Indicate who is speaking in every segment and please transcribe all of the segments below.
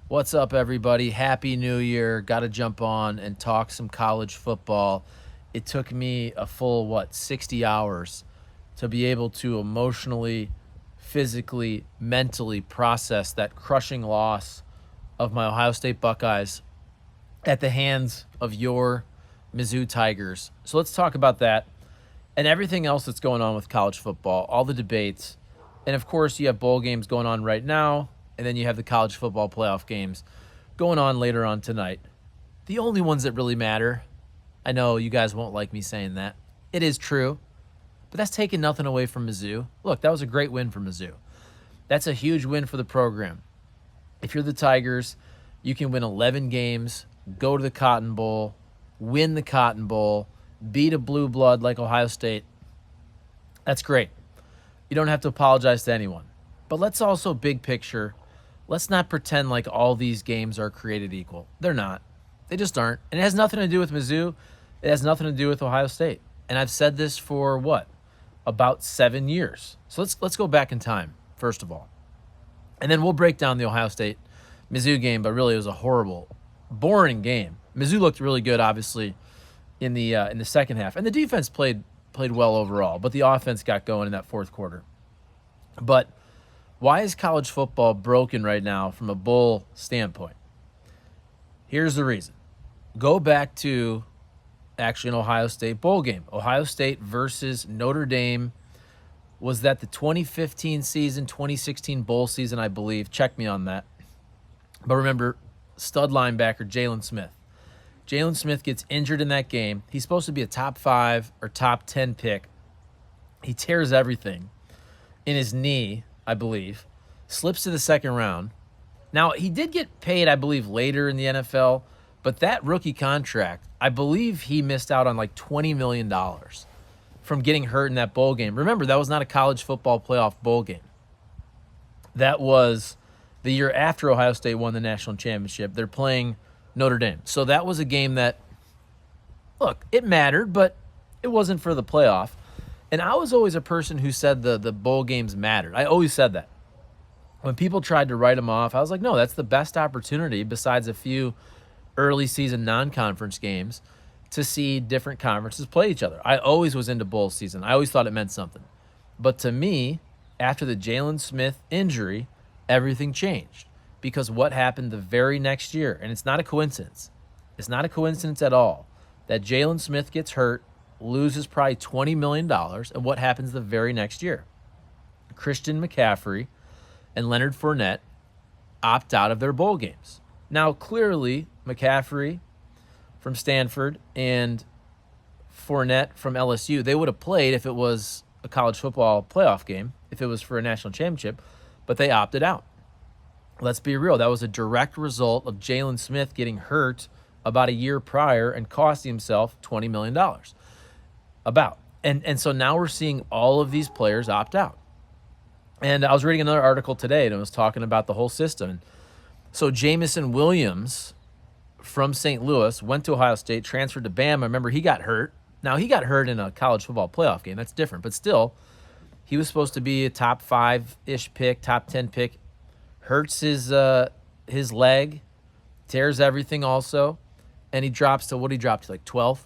Speaker 1: What's up, everybody? Happy New Year. Got to jump on and talk some college football. It took me a full, 60 hours to be able to emotionally, physically, mentally process that crushing loss of my Ohio State Buckeyes at the hands of your Mizzou Tigers. So let's talk about that and everything else that's going on with college football, all the debates. And of course, you have bowl games going on right now, and then you have the college football playoff games going on later on tonight. The only ones that really matter, I know you guys won't like me saying that. It is true, but that's taking nothing away from Mizzou. Look, that was a great win for Mizzou. That's a huge win for the program. If you're the Tigers, you can win 11 games, go to the Cotton Bowl, win the Cotton Bowl, beat a blue blood like Ohio State. That's great. You don't have to apologize to anyone. But let's also, big picture, let's not pretend like all these games are created equal. They're not. They just aren't. And it has nothing to do with Mizzou. It has nothing to do with Ohio State. And I've said this for about 7 years. So let's go back in time, first of all. And then we'll break down the Ohio State Mizzou game, but really it was a horrible, boring game. Mizzou looked really good, obviously, in the second half. And the defense played well overall, but the offense got going in that fourth quarter. But why is college football broken right now from a bowl standpoint? Here's the reason. Go back to actually an Ohio State bowl game. Ohio State versus Notre Dame. Was that the 2015 season, 2016 bowl season, I believe? Check me on that. But remember, stud linebacker Jalen Smith. Jalen Smith gets injured in that game. He's supposed to be a top 5 or top 10 pick. He tears everything in his knee, I believe, slips to the second round. Now, he did get paid, I believe, later in the NFL, but that rookie contract, I believe he missed out on like $20 million from getting hurt in that bowl game. Remember, that was not a college football playoff bowl game. That was the year after Ohio State won the national championship. They're playing Notre Dame. So that was a game that, look, it mattered, but it wasn't for the playoff. And I was always a person who said the bowl games mattered. I always said that. When people tried to write them off, I was like, no, that's the best opportunity besides a few early season non-conference games to see different conferences play each other. I always was into bowl season. I always thought it meant something. But to me, after the Jalen Smith injury, everything changed. Because what happened the very next year, and it's not a coincidence. It's not a coincidence at all that Jalen Smith gets hurt, loses probably $20 million, and what happens the very next year? Christian McCaffrey and Leonard Fournette opt out of their bowl games. Now, clearly, McCaffrey from Stanford and Fournette from LSU, they would have played if it was a college football playoff game, if it was for a national championship, but they opted out. Let's be real. That was a direct result of Jalen Smith getting hurt about a year prior and costing himself $20 million. And so now we're seeing all of these players opt out. And I was reading another article today, and it was talking about the whole system. So Jamison Williams from St. Louis went to Ohio State, transferred to Bama. Remember, he got hurt. Now, he got hurt in a college football playoff game. That's different. But still, he was supposed to be a top 5-ish pick, top 10 pick. Hurts his leg, tears everything also, and he drops to, what did he drop to, like 12th?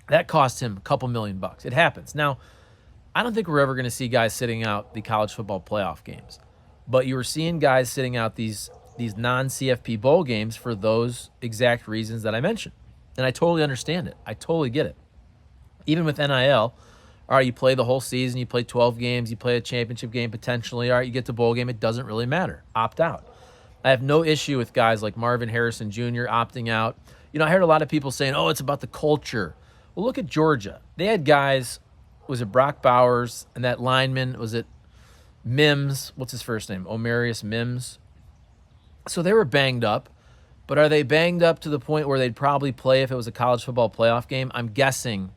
Speaker 1: That cost him a couple $1 million. It happens. Now, I don't think we're ever going to see guys sitting out the college football playoff games, but you were seeing guys sitting out these non-CFP bowl games for those exact reasons that I mentioned, and I totally understand it. I totally get it. Even with NIL, all right, you play the whole season, you play 12 games, you play a championship game potentially. All right, you get to bowl game, it doesn't really matter. Opt out. I have no issue with guys like Marvin Harrison Jr. opting out. I heard a lot of people saying, oh, it's about the culture. Well, look at Georgia. They had guys, was it Brock Bowers, and that lineman, was it Mims? What's his first name? Omarius Mims. So they were banged up, but are they banged up to the point where they'd probably play if it was a college football playoff game? I'm guessing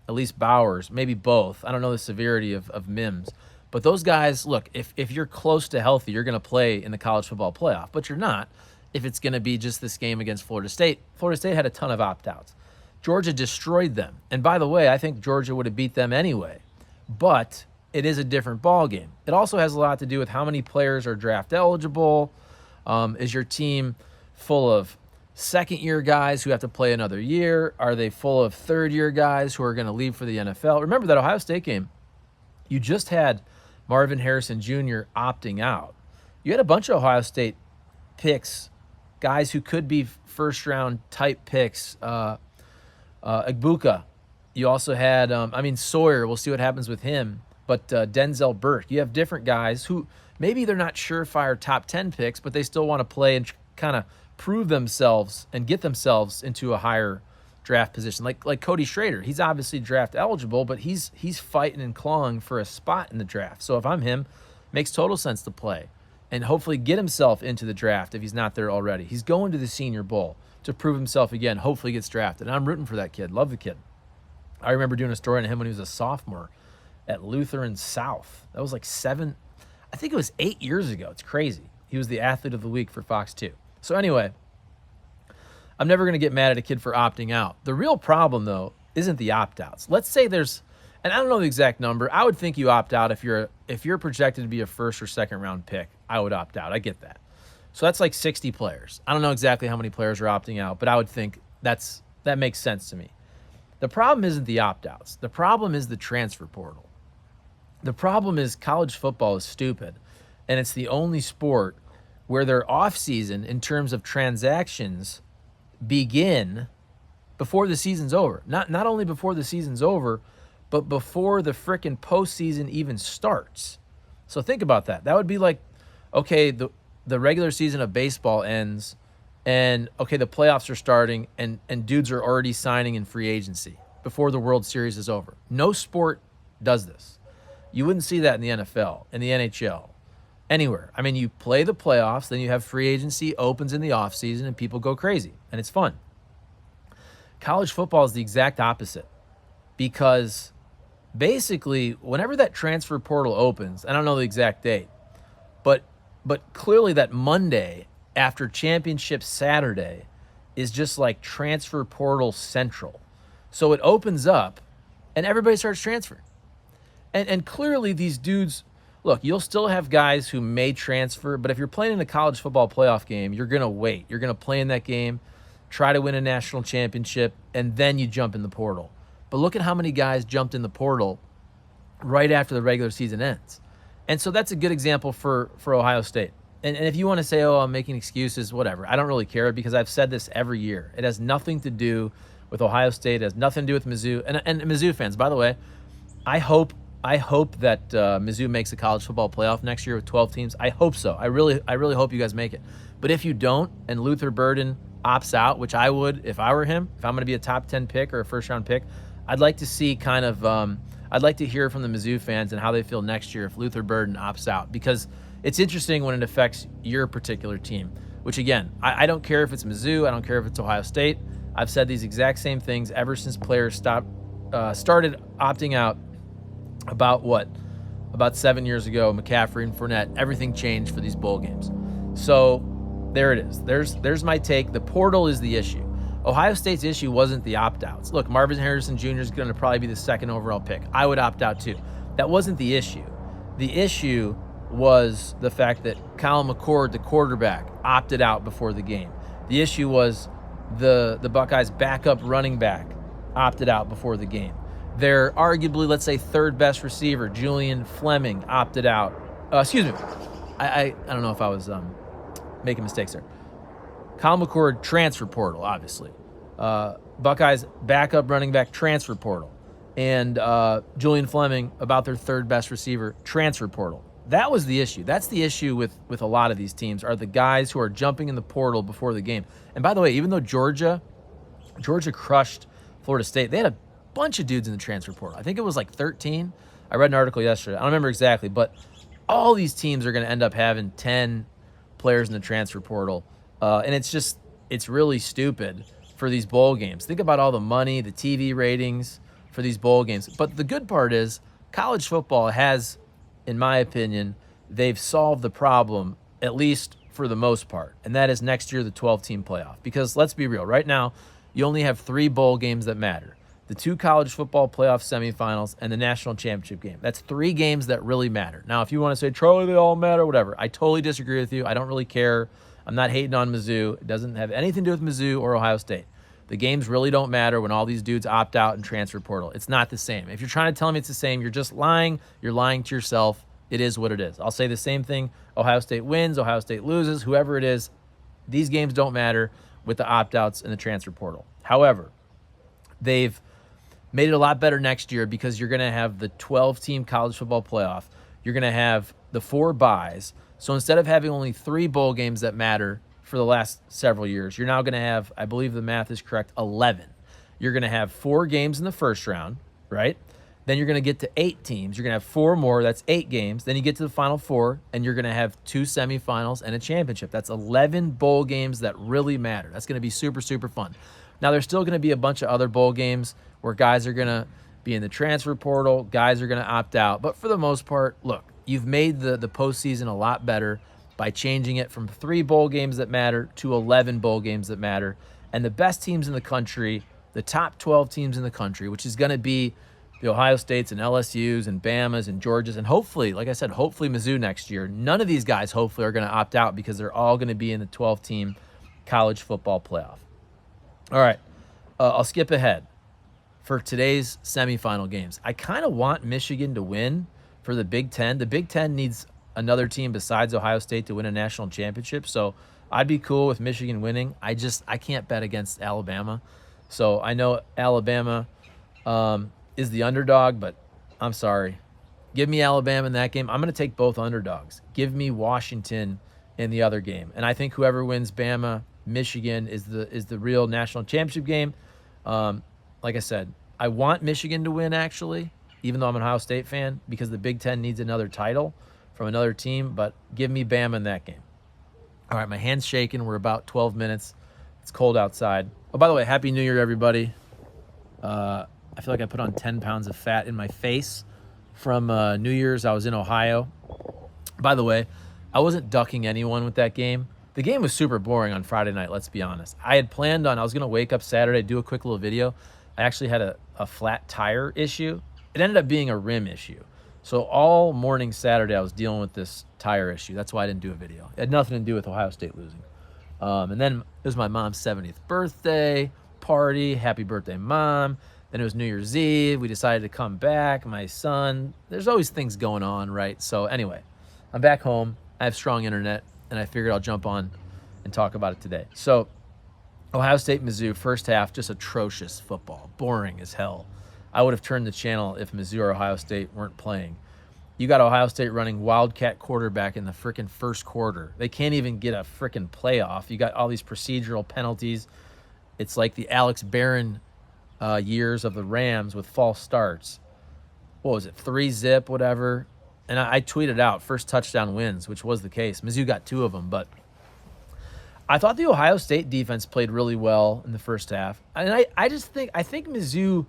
Speaker 1: at least Bowers, maybe both. I don't know the severity of Mims. But those guys, look, if you're close to healthy, you're going to play in the college football playoff. But you're not if it's going to be just this game against Florida State. Florida State had a ton of opt-outs. Georgia destroyed them. And by the way, I think Georgia would have beat them anyway. But it is a different ball game. It also has a lot to do with how many players are draft eligible. Is your team full of second-year guys who have to play another year? Are they full of third-year guys who are going to leave for the NFL? Remember that Ohio State game, you just had Marvin Harrison Jr. opting out. You had a bunch of Ohio State picks, guys who could be first-round type picks. Igbuka. You also had, Sawyer. We'll see what happens with him. But Denzel Burke. You have different guys who maybe they're not surefire top 10 picks, but they still want to play and kind of prove themselves and get themselves into a higher draft position. Like Cody Schrader. He's obviously draft eligible, but he's fighting and clawing for a spot in the draft. So if I'm him, makes total sense to play and hopefully get himself into the draft if he's not there already. He's going to the Senior Bowl to prove himself again, hopefully gets drafted. And I'm rooting for that kid. Love the kid. I remember doing a story on him when he was a sophomore at Lutheran South. That was like 8 years ago. It's crazy. He was the athlete of the week for Fox 2. So anyway, I'm never going to get mad at a kid for opting out. The real problem, though, isn't the opt-outs. Let's say there's, and I don't know the exact number. I would think you opt out if you're projected to be a first or second round pick. I would opt out. I get that. So that's like 60 players. I don't know exactly how many players are opting out, but I would think that makes sense to me. The problem isn't the opt-outs. The problem is the transfer portal. The problem is college football is stupid, and it's the only sport where their off-season in terms of transactions begin before the season's over. Not only before the season's over, but before the frickin' postseason even starts. So think about that. That would be like, okay, the regular season of baseball ends, and okay, the playoffs are starting, and dudes are already signing in free agency before the World Series is over. No sport does this. You wouldn't see that in the NFL, in the NHL, anywhere. I mean, you play the playoffs, then you have free agency, opens in the offseason, and people go crazy, and it's fun. College football is the exact opposite because basically whenever that transfer portal opens, I don't know the exact date, but clearly that Monday after championship Saturday is just like transfer portal central. So it opens up and everybody starts transferring. And clearly these dudes, look, you'll still have guys who may transfer, but if you're playing in a college football playoff game, you're going to wait. You're going to play in that game, try to win a national championship, and then you jump in the portal. But look at how many guys jumped in the portal right after the regular season ends. And so that's a good example for Ohio State. And if you want to say, oh, I'm making excuses, whatever, I don't really care because I've said this every year. It has nothing to do with Ohio State. It has nothing to do with Mizzou. And Mizzou fans, by the way, I hope that Mizzou makes a college football playoff next year with 12 teams. I hope so. I really hope you guys make it. But if you don't and Luther Burden opts out, which I would if I were him, if I'm going to be a top 10 pick or a first-round pick, I'd like to see I'd like to hear from the Mizzou fans and how they feel next year if Luther Burden opts out, because it's interesting when it affects your particular team, which, again, I don't care if it's Mizzou. I don't care if it's Ohio State. I've said these exact same things ever since players started opting out about 7 years ago. McCaffrey and Fournette, everything changed for these bowl games. So there it is. There's my take. The portal is the issue. Ohio State's issue wasn't the opt-outs. Look, Marvin Harrison Jr. is going to probably be the second overall pick. I would opt out too. That wasn't the issue. The issue was the fact that Kyle McCord, the quarterback, opted out before the game. The issue was the Buckeyes' backup running back opted out before the game. Their arguably, let's say, third best receiver, Julian Fleming, opted out. Excuse me. I don't know if I was making mistakes there. Kyle McCord, transfer portal, obviously. Buckeyes' backup running back, transfer portal. And Julian Fleming, about their third best receiver, transfer portal. That was the issue. That's the issue with a lot of these teams, are the guys who are jumping in the portal before the game. And by the way, even though Georgia crushed Florida State, they had a bunch of dudes in the transfer portal. I think it was like 13. I read an article yesterday. I don't remember exactly, but all these teams are going to end up having 10 players in the transfer portal. And it's really stupid for these bowl games. Think about all the money, the TV ratings for these bowl games. But the good part is college football has, in my opinion, they've solved the problem, at least for the most part. And that is next year, the 12-team playoff. Because let's be real, right now, you only have 3 bowl games that matter. The 2 college football playoff semifinals and the national championship game. That's 3 games that really matter. Now, if you want to say, Charlie, they all matter, whatever, I totally disagree with you. I don't really care. I'm not hating on Mizzou. It doesn't have anything to do with Mizzou or Ohio State. The games really don't matter when all these dudes opt out and transfer portal. It's not the same. If you're trying to tell me it's the same, you're just lying. You're lying to yourself. It is what it is. I'll say the same thing. Ohio State wins, Ohio State loses, whoever it is. These games don't matter with the opt-outs and the transfer portal. However, they've made it a lot better next year because you're going to have the 12-team college football playoff. You're going to have the 4 byes. So instead of having only 3 bowl games that matter for the last several years, you're now going to have, I believe the math is correct, 11. You're going to have 4 games in the first round, right? Then you're going to get to 8 teams. You're going to have 4 more. That's 8 games. Then you get to the Final Four, and you're going to have 2 semifinals and a championship. That's 11 bowl games that really matter. That's going to be super, super fun. Now, there's still going to be a bunch of other bowl games where guys are going to be in the transfer portal. Guys are going to opt out. But for the most part, look, you've made the postseason a lot better by changing it from 3 bowl games that matter to 11 bowl games that matter. And the best teams in the country, the top 12 teams in the country, which is going to be the Ohio States and LSUs and Bamas and Georgias, and hopefully, like I said, hopefully Mizzou next year. None of these guys hopefully are going to opt out because they're all going to be in the 12-team college football playoff. All right, I'll skip ahead for today's semifinal games. I kind of want Michigan to win for the Big Ten. The Big Ten needs another team besides Ohio State to win a national championship, so I'd be cool with Michigan winning. I can't bet against Alabama. So I know Alabama is the underdog, but I'm sorry. Give me Alabama in that game. I'm going to take both underdogs. Give me Washington in the other game. And I think whoever wins Bama, Michigan is the real national championship game. Like I said, I want Michigan to win, actually, even though I'm an Ohio State fan, because the Big Ten needs another title from another team. But give me Bama in that game. All right, my hand's shaking. We're about 12 minutes. It's cold outside. Oh, by the way, Happy New Year, everybody. I feel like I put on 10 pounds of fat in my face from New Year's. I was in Ohio. By the way, I wasn't ducking anyone with that game. The game was super boring on Friday night, let's be honest. I had planned on, I was going to wake up Saturday, do a quick little video. I actually had a flat tire issue. It ended up being a rim issue. So all morning Saturday, I was dealing with this tire issue. That's why I didn't do a video. It had nothing to do with Ohio State losing. And then it was my mom's 70th birthday party. Happy birthday, Mom. Then it was New Year's Eve. We decided to come back. My son, there's always things going on, right? So anyway, I'm back home. I have strong internet, and I figured I'll jump on and talk about it today. So Ohio State, Mizzou, first half, just atrocious football. Boring as hell. I would have turned the channel if Mizzou or Ohio State weren't playing. You got Ohio State running Wildcat quarterback in the frickin' first quarter. They can't even get a frickin' playoff. You got all these procedural penalties. It's like the Alex Barron years of the Rams with false starts. What was it, 3-zip, whatever? And I tweeted out, first touchdown wins, which was the case. Mizzou got 2 of them, but I thought the Ohio State defense played really well in the first half. And I think Mizzou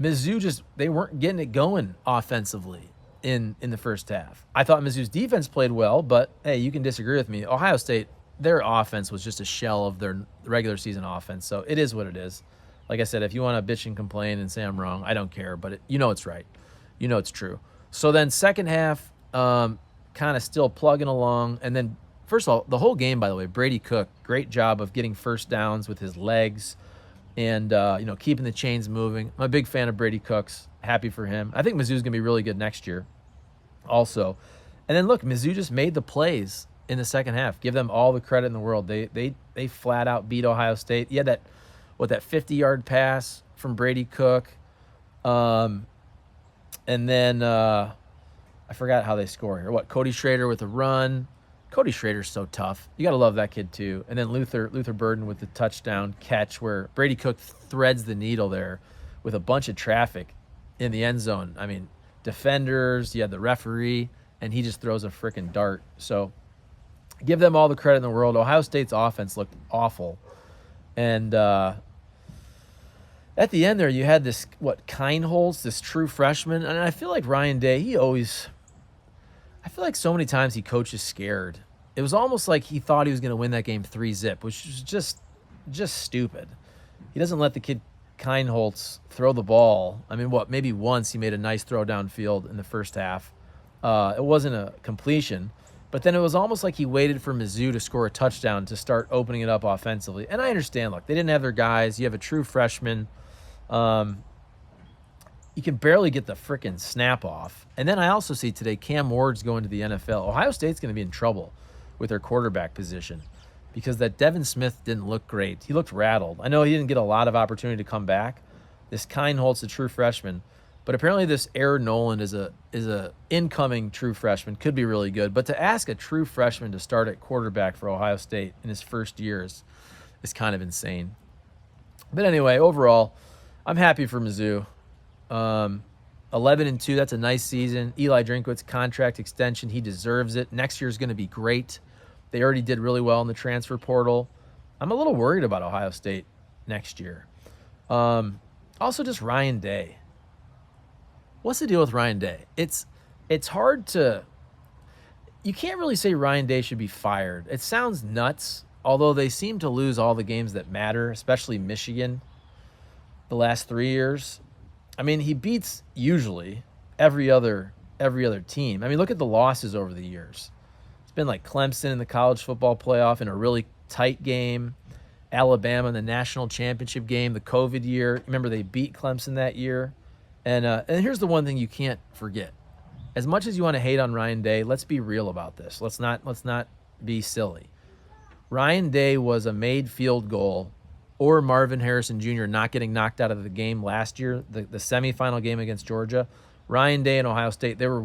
Speaker 1: just, they weren't getting it going offensively in the first half. I thought Mizzou's defense played well, but hey, you can disagree with me. Ohio State, their offense was just a shell of their regular season offense, so it is what it is. Like I said, if you want to bitch and complain and say I'm wrong, I don't care, but you know it's right. You know it's true. So then second half, kind of still plugging along. And then, first of all, the whole game, by the way, Brady Cook, great job of getting first downs with his legs and, keeping the chains moving. I'm a big fan of Brady Cook's. Happy for him. I think Mizzou's going to be really good next year also. And then, look, Mizzou just made the plays in the second half. Give them all the credit in the world. They flat out beat Ohio State. Yeah, that 50-yard pass from Brady Cook. And then I forgot how they score here. Cody Schrader with a run. Cody Schrader's so tough. You got to love that kid too. And then Luther Burden with the touchdown catch where Brady Cook threads the needle there with a bunch of traffic in the end zone. I mean, defenders, you had the referee, and he just throws a freaking dart. So give them all the credit in the world. Ohio State's offense looked awful. And at the end there, you had this, Kineholz, this true freshman. And I feel like Ryan Day, I feel like so many times he coaches scared. It was almost like he thought he was going to win that game 3-zip, which was just stupid. He doesn't let the kid Kineholz throw the ball. I mean, maybe once he made a nice throw downfield in the first half. It wasn't a completion, But then it was almost like he waited for Mizzou to score a touchdown to start opening it up offensively. And I understand, look, they didn't have their guys. You have a true freshman. You can barely get the frickin' snap off. And then I also see today Cam Ward's going to the NFL. Ohio State's going to be in trouble with their quarterback position because that Devin Smith didn't look great. He looked rattled. I know he didn't get a lot of opportunity to come back. This Kindholt's a true freshman. But apparently this Aaron Nolan is a incoming true freshman, could be really good. But to ask a true freshman to start at quarterback for Ohio State in his first years is kind of insane. But anyway, overall, I'm happy for Mizzou. 11-2, that's a nice season. Eli Drinkwitz contract extension, he deserves it. Next year's going to be great. They already did really well in the transfer portal. I'm a little worried about Ohio State next year. Also, just Ryan Day. What's the deal with Ryan Day? It's hard to – you can't really say Ryan Day should be fired. It sounds nuts, although they seem to lose all the games that matter, especially Michigan the last 3 years. I mean, he beats usually every other team. I mean, look at the losses over the years. It's been like Clemson in the college football playoff in a really tight game, Alabama in the national championship game, the COVID year. Remember, they beat Clemson that year. And here's the one thing you can't forget. As much as you want to hate on Ryan Day, let's be real about this. Let's not be silly. Ryan Day was a made field goal or Marvin Harrison Jr. not getting knocked out of the game last year, the semifinal game against Georgia. Ryan Day and Ohio State, they were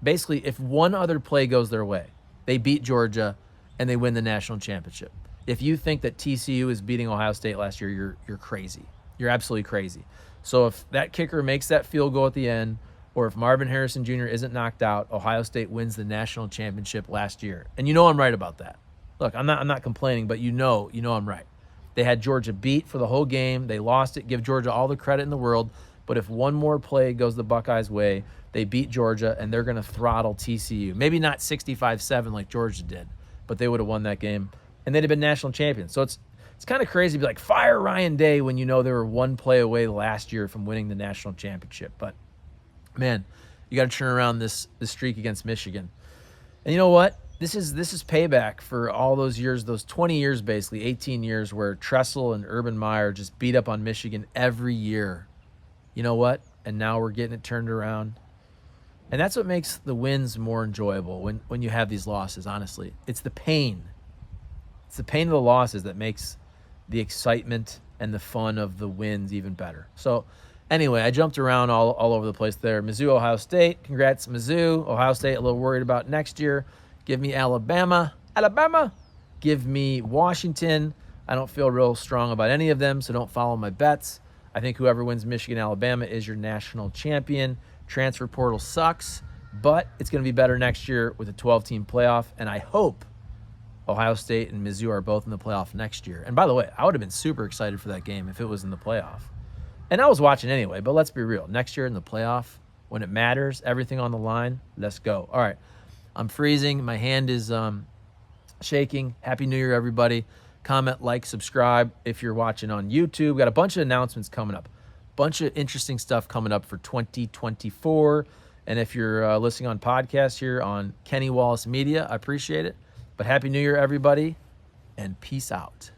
Speaker 1: basically if one other play goes their way, they beat Georgia and they win the national championship. If you think that TCU is beating Ohio State last year, you're crazy. You're absolutely crazy. So if that kicker makes that field goal at the end, or if Marvin Harrison Jr. isn't knocked out, Ohio State wins the national championship last year. And you know I'm right about that. Look, I'm not complaining, but you know I'm right. They had Georgia beat for the whole game. They lost it. Give Georgia all the credit in the world. But if one more play goes the Buckeyes' way, they beat Georgia, and they're going to throttle TCU. Maybe not 65-7 like Georgia did, but they would have won that game, and they'd have been national champions. So it's kind of crazy to be like, fire Ryan Day when you know they were one play away last year from winning the national championship. But, man, you got to turn around this streak against Michigan. And you know what? This is payback for all those years, those 20 years basically, 18 years where Tressel and Urban Meyer just beat up on Michigan every year. You know what? And now we're getting it turned around. And that's what makes the wins more enjoyable when you have these losses, honestly. It's the pain. It's the pain of the losses that makes the excitement and the fun of the wins even better. So, anyway, I jumped around all over the place there. Mizzou, Ohio State. Congrats, Mizzou. Ohio State, a little worried about next year. Give me Alabama. Give me Washington. I don't feel real strong about any of them, so don't follow my bets. I think whoever wins Michigan, Alabama is your national champion. Transfer portal sucks, but it's going to be better next year with a 12-team playoff, and I hope Ohio State and Mizzou are both in the playoff next year. And by the way, I would have been super excited for that game if it was in the playoff. And I was watching anyway, but let's be real. Next year in the playoff, when it matters, everything on the line, let's go. All right, I'm freezing. My hand is shaking. Happy New Year, everybody. Comment, like, subscribe if you're watching on YouTube. Got a bunch of announcements coming up. Bunch of interesting stuff coming up for 2024. And if you're listening on podcast here on Kenny Wallace Media, I appreciate it. But Happy New Year, everybody, and peace out.